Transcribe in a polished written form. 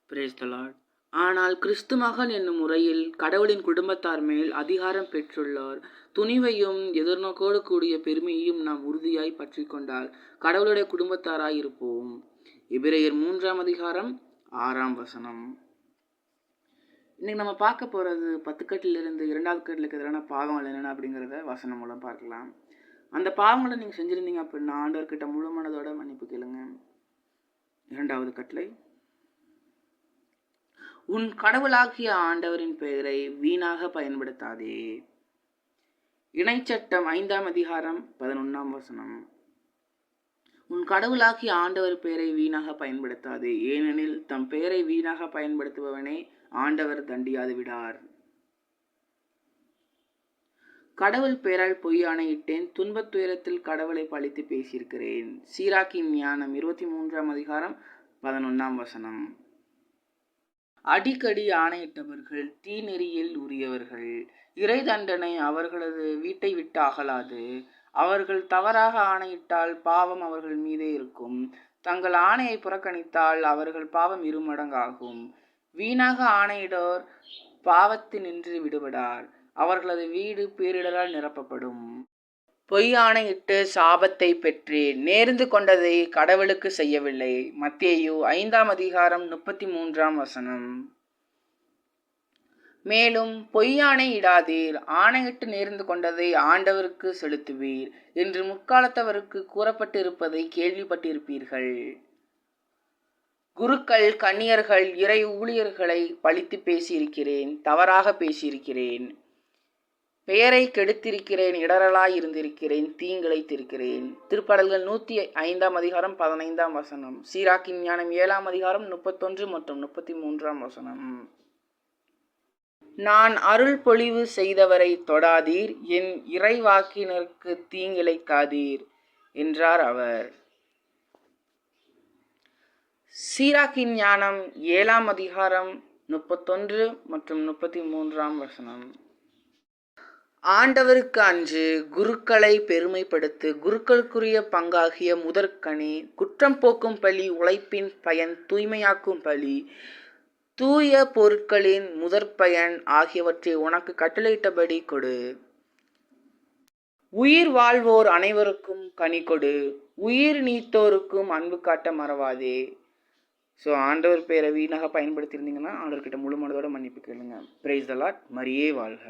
Praise the Lord. ஆனால் கிறிஸ்து மகன் என்னும் முறையில் கடவுளின் குடும்பத்தார் மேல் அதிகாரம் பெற்றுள்ளோர் துணிவையும் எதிர்நோக்கோடு கூடிய பெருமையையும் நாம் உறுதியாய் பற்றி கொண்டால் கடவுளுடைய குடும்பத்தாராய் இருப்போம். எபிரேயர் 3ஆம் அதிகாரம் 6ஆம் வசனம். இன்னைக்கு நம்ம பார்க்க போகிறது 10 கட்டிலிருந்து 2வது கட்டிலுக்கு எதிரான பாவங்கள் என்னென்ன அப்படிங்கிறத வசனம் மூலம் பார்க்கலாம். அந்த பாவங்களை நீங்கள் செஞ்சுருந்தீங்க அப்படின்னா ஆண்டவர்கிட்ட முழு மனதோட மன்னிப்பு கேளுங்க. 2வது கட்டளை, உன் கடவுளாகிய ஆண்டவரின் பெயரை வீணாக பயன்படுத்தாதே. இணைச்சட்டம் 5ஆம் அதிகாரம் 11ஆம் வசனம். உன் கடவுளாகிய ஆண்டவர் பெயரை வீணாக பயன்படுத்தாதே, ஏனெனில் தம் பெயரை வீணாக பயன்படுத்துபவனே ஆண்டவர் தண்டியாது விடார். கடவுள் பெயரால் பொய் ஆணையிட்டேன், துன்பத் துயரத்தில் கடவுளை பழித்து பேசியிருக்கிறேன். சீராக்கின் ஞானம் 23ஆம் அதிகாரம் 11ஆம் வசனம். அடிக்கடி ஆணையிட்டவர்கள் தீநெறியில் உரியவர்கள், இறை தண்டனை அவர்களது வீட்டை விட்டு அகலாது. அவர்கள் தவறாக ஆணையிட்டால் பாவம் அவர்கள் மீதே இருக்கும், தங்கள் ஆணையை புறக்கணித்தால் அவர்கள் பாவம் 2 மடங்காகும். வீணாக ஆணையிடோர் பாவத்தினின்று விடுபடார், அவர்களது வீடு பேரிடரால் நிரப்பப்படும். பொய் ஆணையிட்டு சாபத்தை பெற்றேன், நேர்ந்து கொண்டதை கடவுளுக்கு செய்யவில்லை. மத்தேயு 5ஆம் அதிகாரம் 33ஆம் வசனம். மேலும் பொய்யானை இடாதீர், ஆணையிட்டு நேர்ந்து கொண்டதை ஆண்டவருக்கு செலுத்துவீர் என்று முற்காலத்தவருக்கு கூறப்பட்டிருப்பதை கேள்விப்பட்டிருப்பீர்கள். குருக்கள், கன்னியர்கள், இறை ஊழியர்களை பழித்து பேசியிருக்கிறேன், தவறாக பேசியிருக்கிறேன், பெயரை கெடுத்திருக்கிறேன், இடரலாய் இருந்திருக்கிறேன், தீங்கிழைத்திருக்கிறேன். திருப்பாடல்கள் 105ஆம் அதிகாரம் 15ஆம் வசனம். சீராக்கின் ஞானம் 7ஆம் அதிகாரம் 31 மற்றும் 33ஆம் வசனம். நான் அருள் பொழிவு செய்தவரை தொடாதீர், என் இறைவாக்கினருக்கு தீங்கிழைக்காதீர் என்றார் அவர். சீராக்கின் ஞானம் 7ஆம் அதிகாரம் 31 மற்றும் 33ஆம் வசனம். ஆண்டவருக்கு அன்று குருக்களை பெருமைப்படுத்து, குருக்களுக்குரிய பங்காகிய முதற்கனி, குற்றம் போக்கும் பலி, உழைப்பின் பயன், தூய்மையாக்கும் பலி, தூய பொருட்களின் முதற்பயன் ஆகியவற்றை உனக்கு கட்டளையிட்டபடி கொடு. உயிர் வாழ்வோர் அனைவருக்கும் கனி கொடு, உயிர் நீத்தோருக்கும் அன்பு காட்ட மறவாதே. ஸோ ஆண்டவர் பேரை வீணாக பயன்படுத்தியிருந்தீங்கன்னா ஆண்டவர்கிட்ட முழு மனதோட மன்னிப்பு கேளுங்க. Praise the Lord. மரியே வாழ்க.